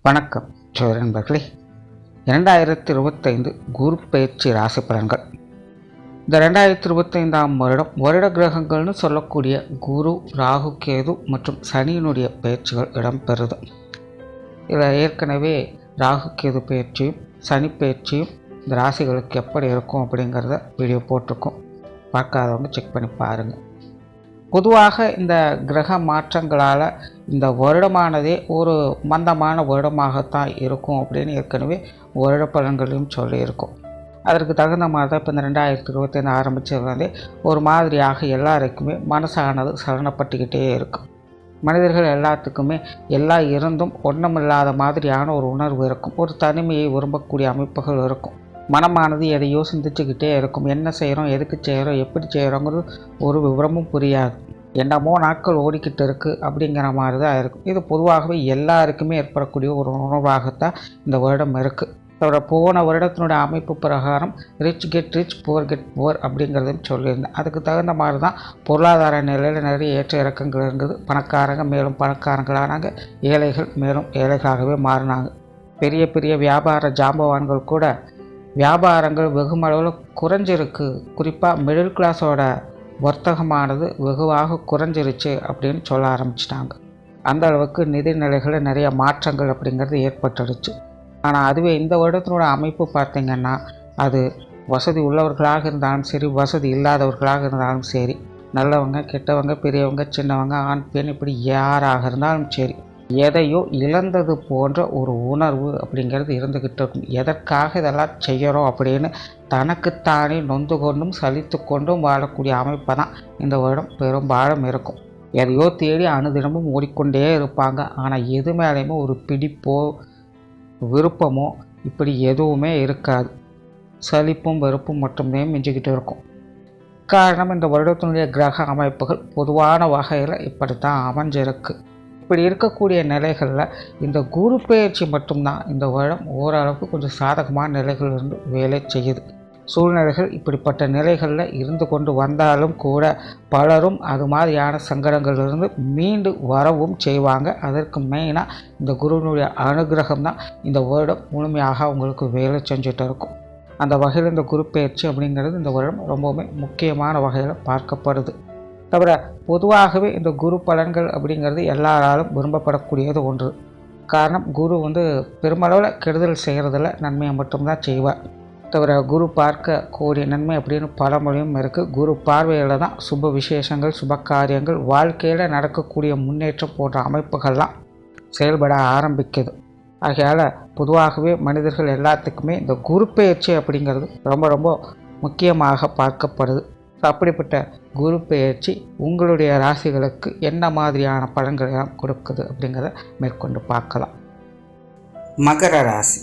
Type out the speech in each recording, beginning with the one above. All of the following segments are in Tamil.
வணக்கம் நண்பர்களே. 2025 குரு பயிற்சி ராசி பலன்கள். இந்த 2025 வருட கிரகங்கள்னு சொல்லக்கூடிய குரு, ராகு, கேது மற்றும் சனியினுடைய பயிற்சிகள் இடம்பெறுது. இதில் ஏற்கனவே ராகு கேது பயிற்சியும் சனி பயிற்சியும் இந்த ராசிகளுக்கு எப்படி இருக்கும் அப்படிங்கிறத வீடியோ போட்டிருக்கோம். பார்க்காதவங்க செக் பண்ணி பாருங்கள். பொதுவாக இந்த கிரக மாற்றங்களால் இந்த வருடமானதே ஒரு மந்தமான வருடமாகத்தான் இருக்கும் அப்படின்னு ஏற்கனவே வருட பலன்களையும் சொல்லியிருக்கோம். அதற்கு தகுந்த மாதிரி தான் இப்போ இந்த 2025 ஆரம்பித்ததுலேருந்தே ஒரு மாதிரியாக எல்லாருக்குமே மனசானது சலனப்பட்டுக்கிட்டே இருக்கும். மனிதர்கள் எல்லாத்துக்குமே எல்லாம் இருந்தும் ஒன்றுமில்லாத மாதிரியான ஒரு உணர்வு இருக்கும். ஒரு தனிமையை விரும்பக்கூடிய அமைப்புகள் இருக்கும். மனமானது எதையோ சிந்திச்சுக்கிட்டே இருக்கும். என்ன செய்கிறோம், எதுக்கு செய்கிறோம், எப்படி செய்கிறோங்கிறது ஒரு விவரமும் புரியாது. என்னமோ நாட்கள் ஓடிக்கிட்டு இருக்குது அப்படிங்கிற மாதிரி தான் இருக்கும். இது பொதுவாகவே எல்லாருக்குமே ஏற்படக்கூடிய ஒரு உணர்வாகத்தான் இந்த வருடம் இருக்குது. அதோட போன வருடத்தினுடைய அமைப்பு பிரகாரம் rich get rich, poor get poor அப்படிங்கிறதும் சொல்லியிருந்தேன். அதுக்கு தகுந்த மாதிரி தான் பொருளாதார நிலையில் நிறைய ஏற்ற இறக்கங்கள் இருந்தது. பணக்காரங்க மேலும் பணக்காரங்களானாங்க, ஏழைகள் மேலும் ஏழைகளாகவே மாறினாங்க. பெரிய பெரிய வியாபார ஜாம்பவான்கள் கூட வியாபாரங்கள் வெகுமளவில் குறைஞ்சிருக்கு. குறிப்பாக மிடில் கிளாஸோட வர்த்தகமானது வெகுவாக குறைஞ்சிருச்சு அப்படின்னு சொல்ல ஆரம்பிச்சிட்டாங்க. அந்த அளவுக்கு நிதிநிலைகளில் நிறைய மாற்றங்கள் அப்படிங்கிறது ஏற்பட்டுடுச்சு. ஆனால் அதுவே இந்த வருடத்தினோட அமைப்பு பார்த்திங்கன்னா, அது வசதி உள்ளவர்களாக இருந்தாலும் சரி, வசதி இல்லாதவர்களாக இருந்தாலும் சரி, நல்லவங்க கெட்டவங்க, பெரியவங்க சின்னவங்க, ஆண் பெண், இப்படி யாராக இருந்தாலும் சரி, எதையோ இழந்தது போன்ற ஒரு உணர்வு அப்படிங்கிறது இருந்துக்கிட்டு இருக்கும். எதற்காக இதெல்லாம் செய்கிறோம் அப்படின்னு தனக்குத்தானே நொந்து கொண்டும் சலித்து கொண்டும் வாழக்கூடிய அமைப்பை தான் இந்த வருடம் பெரும்பாலும் இருக்கும். எதையோ தேடி அனுதினமும் ஓடிக்கொண்டே இருப்பாங்க. ஆனால் எது மேலேயுமே ஒரு பிடிப்போ விருப்பமோ இப்படி எதுவுமே இருக்காது. சலிப்பும் வெறுப்பும் மட்டுமே மிஞ்சிக்கிட்டு இருக்கும். காரணம், இந்த வருடத்தினுடைய கிரக அமைப்புகள் பொதுவான வகையில் இப்படித்தான் அமைஞ்சிருக்கு. இப்படி இருக்கக்கூடிய நிலைகளில் இந்த குரு பயிற்சி மட்டும்தான் இந்த வருடம் ஓரளவுக்கு கொஞ்சம் சாதகமான நிலைகள் இருந்து வேலை செய்யுது. சூழ்நிலைகள் இப்படிப்பட்ட நிலைகளில் இருந்து கொண்டு வந்தாலும் கூட பலரும் அது மாதிரியான சங்கடங்களிலிருந்து மீண்டு வரவும் செய்வாங்க. அதற்கு மெயினாக இந்த குருவினுடைய அனுகிரகம் தான் இந்த வருடம் முழுமையாக அவங்களுக்கு வேலை செஞ்சுட்டு இருக்கும். அந்த வகையில் இந்த குரு பயிற்சி அப்படிங்கிறது இந்த வருடம் ரொம்பவுமே முக்கியமான வகையில் பார்க்கப்படுது. தவிர பொதுவாகவே இந்த குரு பலன்கள் அப்படிங்கிறது எல்லாராலும் விரும்பப்படக்கூடியது ஒன்று. காரணம், குரு பெருமளவில் கெடுதல் செய்கிறதில்ல, நன்மையை மட்டும்தான் செய்வார். தவிர குரு பார்க்க கூடிய நன்மை அப்படின்னு பழமொழியும் இருக்குது. குரு பார்வையில் தான் சுப விசேஷங்கள், சுப காரியங்கள், வாழ்க்கையில் நடக்கக்கூடிய முன்னேற்றம் போன்ற அமைப்புகள்லாம் செயல்பட ஆரம்பிக்குது. ஆகையால் பொதுவாகவே மனிதர்கள் எல்லாத்துக்குமே இந்த குரு பயிற்சி அப்படிங்கிறது ரொம்ப ரொம்ப முக்கியமாக பார்க்கப்படுது. அப்படிப்பட்ட குரு பெயர்ச்சி உங்களுடைய ராசிகளுக்கு என்ன மாதிரியான பலன்களை கொடுக்குது அப்படிங்கிறத மேற்கொண்டு பார்க்கலாம். மகர ராசி.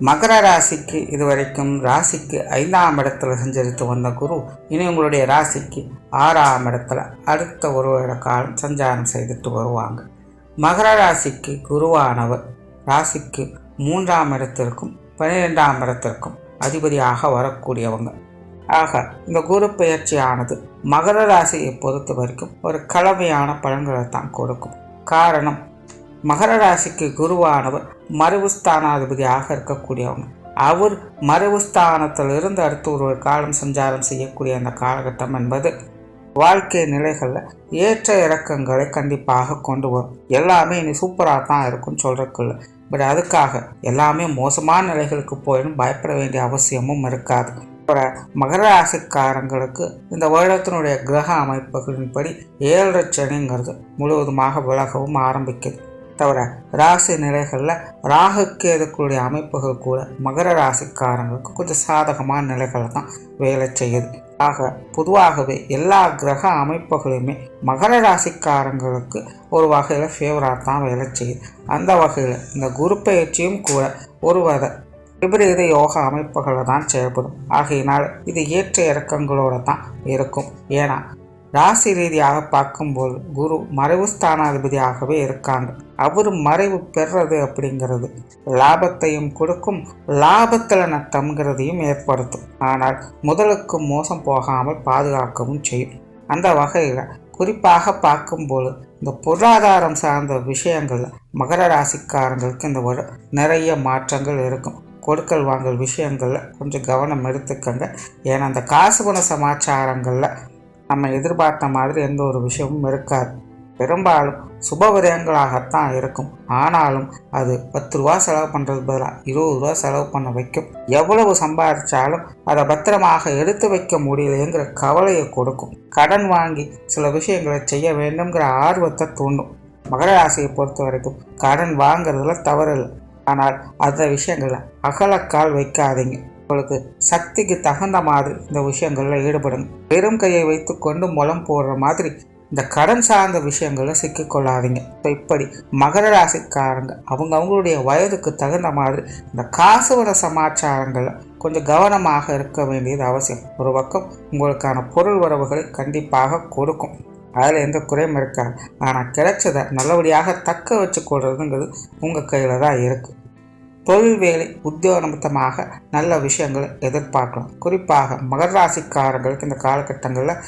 மகர ராசிக்கு இதுவரைக்கும் ராசிக்கு 5ஆம் இடத்துல சஞ்சரித்து வந்த குரு இனி உங்களுடைய ராசிக்கு 6ஆம் இடத்துல அடுத்த ஒரு வருட காலம் சஞ்சாரம் செய்துட்டு வருவாங்க. மகர ராசிக்கு குருவானவர் ராசிக்கு 3ஆம் இடத்திற்கும் 12ஆம் இடத்திற்கும் அதிபதியாக வரக்கூடியவங்க. ஆக இந்த குரு பெயர்ச்சியானது மகர ராசியை பொறுத்த வரைக்கும் ஒரு கலவையான பலன்களை தான் கொடுக்கும். காரணம், மகர ராசிக்கு குருவானவர் மறைவு ஸ்தானாதிபதியாக இருக்கக்கூடியவங்க. அவர் மறைவு ஸ்தானத்திலிருந்து அடுத்து ஒரு காலம் சஞ்சாரம் செய்யக்கூடிய அந்த காலகட்டம் என்பது வாழ்க்கை நிலைகளில் ஏற்ற இறக்கங்களை கண்டிப்பாக கொண்டு வரும். எல்லாமே இனி சூப்பராக தான் இருக்கும்னு சொல்கிறதுக்குள்ள, பட் அதுக்காக எல்லாமே மோசமான நிலைகளுக்கு போயிடும் பயப்பட வேண்டிய அவசியமும் இருக்காது. மகர ராசிக்காரங்களுக்கு இந்த வருடத்தினுடைய கிரக அமைப்புகளின்படி 7 சனிங்கிறது முழுவதுமாக விலகவும் ஆரம்பிக்குது. தவிர ராசி நிலைகளில் ராகு கேதுக்களுடைய அமைப்புகள் கூட மகர ராசிக்காரங்களுக்கு கொஞ்சம் சாதகமான நிலைகளை தான் வேலை செய்யுது. ஆக பொதுவாகவே எல்லா கிரக அமைப்புகளுமே மகர ராசிக்காரங்களுக்கு ஒரு வகையில் ஃபேவராக தான் வேலை செய்யுது. அந்த வகையில் இந்த குரு பயிற்சியும் கூட ஒரு விபரீத யோக அமைப்புகளை தான் செயல்படும். ஆகையினால் இது ஏற்ற இறக்கங்களோடு தான் இருக்கும். ஏன்னா ராசி ரீதியாக பார்க்கும்போது குரு மறைவு ஸ்தானாதிபதியாகவே இருக்காங்க. அவர் மறைவு பெறுறது அப்படிங்கிறது லாபத்தையும் கொடுக்கும், லாபத்தில் நட்டம்ங்கிறதையும் ஏற்படுத்தும். ஆனால் முதலுக்கு மோசம் போகாமல் பாதுகாக்கவும் செய்யும். அந்த வகையில் குறிப்பாக பார்க்கும்போது இந்த பொருளாதாரம் சார்ந்த விஷயங்களில் மகர ராசிக்காரங்களுக்கு இந்த ஒரு நிறைய மாற்றங்கள் இருக்கும். கொடுக்கல் வாங்கல் விஷயங்களில் கொஞ்சம் கவனம் எடுத்துக்கங்க. ஏன்னா அந்த காசு பண சமாச்சாரங்களில் நம்ம எதிர்பார்த்த மாதிரி எந்த ஒரு விஷயமும் இருக்காது. பெரும்பாலும் சுப விரயங்களாகத்தான் இருக்கும். ஆனாலும் அது 10 ரூபா செலவு பண்ணுறது பதிலாக 20 ரூபா செலவு பண்ண வைக்கும். எவ்வளவு சம்பாதிச்சாலும் அதை பத்திரமாக எடுத்து வைக்க முடியலைங்கிற கவலையை கொடுக்கும். கடன் வாங்கி சில விஷயங்களை செய்ய வேண்டும்ங்கிற ஆர்வத்தை தூண்டும். மகர ராசியை பொறுத்த வரைக்கும் கடன் வாங்கிறதுல தவறில்லை. ஆனால் அந்த விஷயங்களை அகலக்கால் வைக்காதீங்க. உங்களுக்கு சக்திக்கு தகுந்த மாதிரி இந்த விஷயங்களில் ஈடுபடுங்க. வெறும் கையை வைத்து கொண்டு முளம் போடுற மாதிரி இந்த கடன் சார்ந்த விஷயங்களில் சிக்கிக்கொள்ளாதீங்க. இப்படி மகர ராசிக்காரங்க அவங்களுடைய வயதுக்கு தகுந்த மாதிரி இந்த காசு வர சமாச்சாரங்களில் கொஞ்சம் கவனமாக இருக்க வேண்டியது அவசியம். ஒரு பக்கம் உங்களுக்கான பொருள் வரவுகளை கண்டிப்பாக கொடுக்கும். அதில் எந்த குறையும் இருக்காது. ஆனால் கிடைச்சதை நல்லபடியாக தக்க வச்சு கொள்றதுங்கிறது உங்கள் கையில் தான் இருக்குது. தொழில் வேலை உத்தியோக நிமித்தமாக நல்ல விஷயங்களை எதிர்பார்க்கலாம். குறிப்பாக மகர ராசிக்காரங்களுக்கு இந்த காலகட்டங்களில்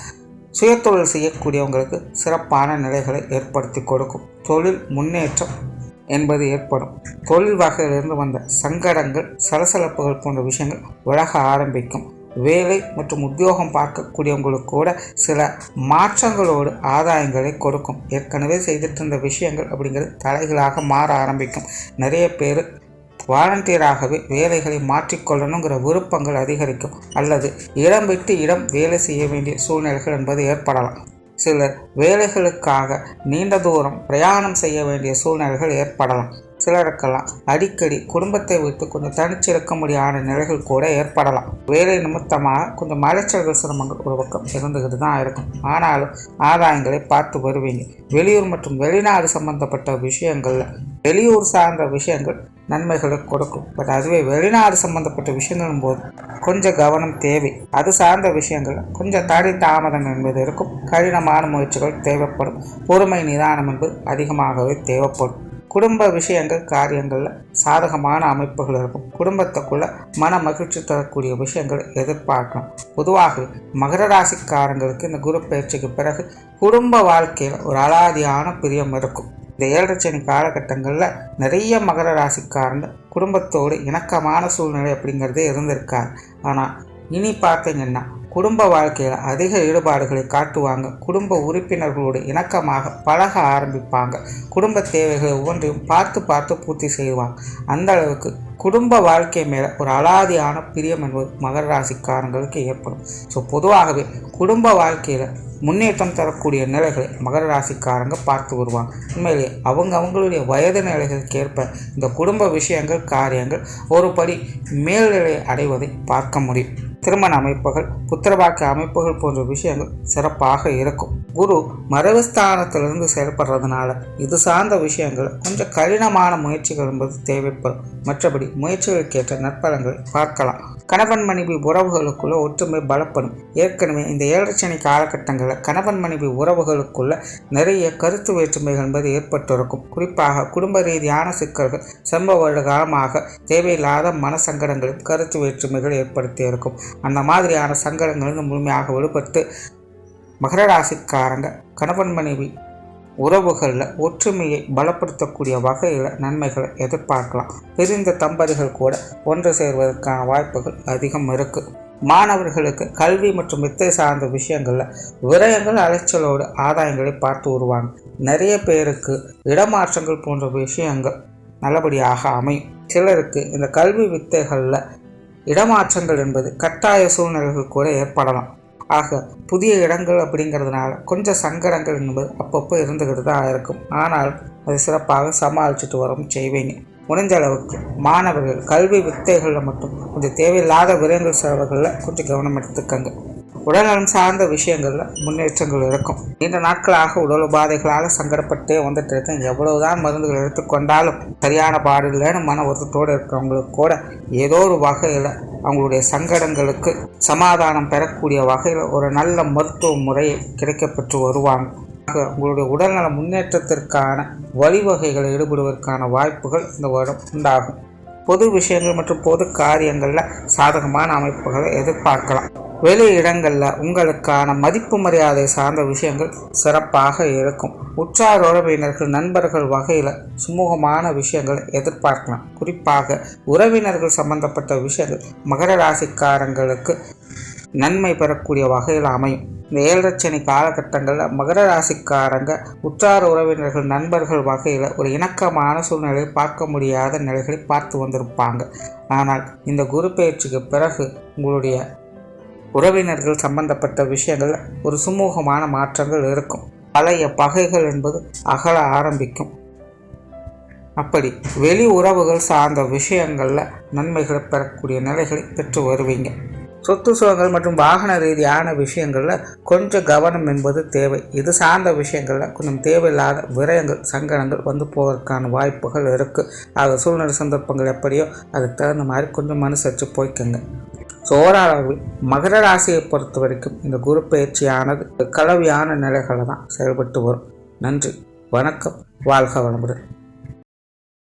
சுயதொழில் செய்யக்கூடியவங்களுக்கு சிறப்பான நிலைகளை ஏற்படுத்தி கொடுக்கும். தொழில் முன்னேற்றம் என்பது ஏற்படும். தொழில் வகையிலிருந்து வந்த சங்கடங்கள், சலசலப்புகள் போன்ற விஷயங்கள் விலக ஆரம்பிக்கும். வேலை மற்றும் உத்தியோகம் பார்க்கக்கூடியவங்களுக்கு கூட சில மாற்றங்களோடு ஆதாயங்களை கொடுக்கும். ஏற்கனவே செய்துட்டு இருந்த விஷயங்கள் அப்படிங்கிறது தலைகளாக மாற ஆரம்பிக்கும். நிறைய பேர் வாலண்டியராகவே வேலைகளை மாற்றிக்கொள்ளணுங்கிற விருப்பங்கள் அதிகரிக்கும். அல்லது இடம் விட்டு இடம் வேலை செய்ய வேண்டிய சூழ்நிலைகள் என்பது ஏற்படலாம். சிலர் வேலைகளுக்காக நீண்ட தூரம் பிரயாணம் செய்ய வேண்டிய சூழ்நிலைகள் ஏற்படலாம். சிலருக்கெல்லாம் அடிக்கடி குடும்பத்தை விட்டு கொஞ்சம் தனிச்சிருக்க முடியாத நிலைகள் கூட ஏற்படலாம். வேலை நிமித்தமாக கொஞ்சம் மலைச்சல்கள், சிரமங்கள் ஒரு பக்கம் இருந்துகிட்டு தான் இருக்கும். ஆனாலும் ஆதாயங்களை பார்த்து வருவீங்க. வெளியூர் மற்றும் வெளிநாடு சம்பந்தப்பட்ட விஷயங்கள்ல வெளியூர் சார்ந்த விஷயங்கள் நன்மைகளை கொடுக்கும். பட் அதுவே வெளிநாடு சம்பந்தப்பட்ட விஷயங்களும் போது கொஞ்சம் கவனம் தேவை. அது சார்ந்த விஷயங்கள் கொஞ்சம் தடை தாமதம் என்பது இருக்கும். கடினமான முயற்சிகள் தேவைப்படும். பொறுமை நிதானம் என்பது அதிகமாகவே தேவைப்படும். குடும்ப விஷயங்கள் காரியங்களில் சாதகமான அமைப்புகள் இருக்கும். குடும்பத்துக்குள்ள மன மகிழ்ச்சி தரக்கூடிய விஷயங்கள் எதிர்பார்க்கலாம். பொதுவாக மகர ராசிக்காரங்களுக்கு இந்த குரு பயிற்சிக்கு பிறகு குடும்ப வாழ்க்கையில் ஒரு அலாதியான பிரியம் இருக்கும். இந்த 7 சனி காலகட்டங்களில் நிறைய மகர ராசிக்காரங்க குடும்பத்தோடு இணக்கமான சூழ்நிலை அப்படிங்கிறதே இருந்திருக்காரு. ஆனால் இனி பார்த்தீங்கன்னா குடும்ப வாழ்க்கையில் அதிக ஈடுபாடுகளை காட்டுவாங்க. குடும்ப உறுப்பினர்களோடு இணக்கமாக பழக ஆரம்பிப்பாங்க. குடும்ப தேவைகளை ஒவ்வொன்றையும் பார்த்து பூர்த்தி செய்வாங்க. அந்த அளவுக்கு குடும்ப வாழ்க்கை மேலே ஒரு அலாதியான பிரியம் என்பது மகர ராசிக்காரங்களுக்கு ஏற்படும். ஸோ பொதுவாகவே குடும்ப வாழ்க்கையில் முன்னேற்றம் தரக்கூடிய நிலைகளை மகர ராசிக்காரங்க பார்த்து வருவாங்க. உண்மையிலேயே அவங்களுடைய வயது நிலைகளுக்கு ஏற்ப இந்த குடும்ப விஷயங்கள் காரியங்கள் ஒரு படி மேல்நிலை அடைவதை பார்க்க முடியும். திருமண அமைப்புகள், புத்திரபாக்கிய அமைப்புகள் போன்ற விஷயங்கள் சிறப்பாக இருக்கும். குரு மறைவுஸ்தானத்திலிருந்து செயல்படுறதுனால இது சார்ந்த விஷயங்கள் கொஞ்சம் கடினமான முயற்சிகள் என்பது தேவைப்படும். மற்றபடி முயற்சிகளுக்கேற்ற நற்பலன்களை பார்க்கலாம். கணவன் மனைவி உறவுகளுக்குள்ள ஒற்றுமை பலப்படும். ஏற்கனவே இந்த 7 சனி காலகட்டங்களில் கணவன் மனைவி உறவுகளுக்குள்ள நிறைய கருத்து வேற்றுமைகள் என்பது ஏற்பட்டிருக்கும். குறிப்பாக குடும்ப ரீதியான சிக்கல்கள், சம்பவ காலமாக தேவையில்லாத மனசங்கடங்களும் கருத்து வேற்றுமைகள் ஏற்படுத்தி இருக்கும். அந்த மாதிரியான சங்கடங்களுக்கு முழுமையாக விடுபட்டு மகர ராசிக்காரங்க கணவன் மனைவி உறவுகளில் ஒற்றுமையை பலப்படுத்தக்கூடிய வகையில் நன்மைகளை எதிர்பார்க்கலாம். பிரிந்த தம்பதிகள் கூட ஒன்று சேர்வதற்கான வாய்ப்புகள் அதிகம் இருக்குது. மாணவர்களுக்கு கல்வி மற்றும் வித்தை சார்ந்த விஷயங்களில் விரயங்கள் அலைச்சலோடு ஆதாயங்களை பார்த்து வருவாங்க. நிறைய பேருக்கு இடமாற்றங்கள் போன்ற விஷயங்கள் நல்லபடியாக அமையும். சிலருக்கு இந்த கல்வி வித்தைகளில் இடமாற்றங்கள் என்பது கட்டாய சூழ்நிலைகள் கூட ஏற்படலாம். ஆக புதிய இடங்கள் அப்படிங்கிறதுனால கொஞ்சம் சங்கடங்கள் என்பது அப்பப்போ இருந்துக்கிட்டு தான் இருக்கும். ஆனால் அது சிறப்பாக சமாளிச்சுட்டு வரவும் செய்வீங்க. முடிஞ்ச அளவுக்கு மாணவர்கள் கல்வி வித்தைகளில் மட்டும் கொஞ்சம் தேவையில்லாத விரயங்கள் செலவுகளில் கொஞ்சம் கவனம் எடுத்துக்கங்க. உடல்நலம் சார்ந்த விஷயங்களில் முன்னேற்றங்கள் இருக்கும். நீண்ட நாட்களாக உடல் உபாதைகளால் சங்கடப்பட்டே வந்துட்டு இருக்கேன். எவ்வளவுதான் மருந்துகள் எடுத்துக்கொண்டாலும் சரியான பாடு இல்லைன்னு மன வருத்தத்தோடு இருக்கிறவங்களுக்கு கூட ஏதோ ஒரு வகையில் அவங்களுடைய சங்கடங்களுக்கு சமாதானம் பெறக்கூடிய வகையில் ஒரு நல்ல மருத்துவ முறையை கிடைக்கப்பெற்று வருவாங்க. உங்களுடைய உடல்நல முன்னேற்றத்திற்கான வழிவகைகளை ஈடுபடுவதற்கான வாய்ப்புகள் இந்த வருடம் உண்டாகும். பொது விஷயங்கள் மற்றும் பொது காரியங்களில் சாதகமான அமைப்புகளை எதிர்பார்க்கலாம். வெளி இடங்களில் உங்களுக்கான மதிப்பு மரியாதை சார்ந்த விஷயங்கள் சிறப்பாக இருக்கும். உற்றார் உறவினர்கள் நண்பர்கள் வகையில் சுமூகமான விஷயங்களை எதிர்பார்க்கலாம். குறிப்பாக உறவினர்கள் சம்பந்தப்பட்ட விஷயங்கள் மகர ராசிக்காரங்களுக்கு நன்மை பெறக்கூடிய வகையில் அமையும். இந்த 7 சனி காலகட்டங்களில் மகர ராசிக்காரங்க உற்றார் உறவினர்கள் நண்பர்கள் வகையில் ஒரு இணக்கமான சூழ்நிலையை பார்க்க முடியாத நிலைகளை பார்த்து வந்திருப்பாங்க. ஆனால் இந்த குரு பயிற்சிக்கு பிறகு உங்களுடைய உறவினர்கள் சம்பந்தப்பட்ட விஷயங்கள் ஒரு சுமூகமான மாற்றங்கள் இருக்கும். பழைய பகைகள் என்பது அகல ஆரம்பிக்கும். அப்படி வெளி உறவுகள் சார்ந்த விஷயங்களில் நன்மைகளை பெறக்கூடிய நிலைகளை பெற்று வருவீங்க. சொத்து சுகங்கள் மற்றும் வாகன ரீதியான விஷயங்களில் கொஞ்சம் கவனம் என்பது தேவை. இது சார்ந்த விஷயங்களில் கொஞ்சம் தேவையில்லாத விரயங்கள் சங்கடங்கள் வந்து போவதற்கான வாய்ப்புகள் இருக்குது. ஆக சூழ்நிலை சந்தர்ப்பங்கள் எப்படியோ அதுக்கு தகுந்த மாதிரி கொஞ்சம் மனுசரித்து போய்க்கங்க. ஓரளவில் மகர ராசியை பொறுத்த வரைக்கும் இந்த குரு பயிற்சியானது கலவையான நிலைகளை தான் செயல்பட்டு வரும். நன்றி, வணக்கம், வாழ்க வளமுடன்.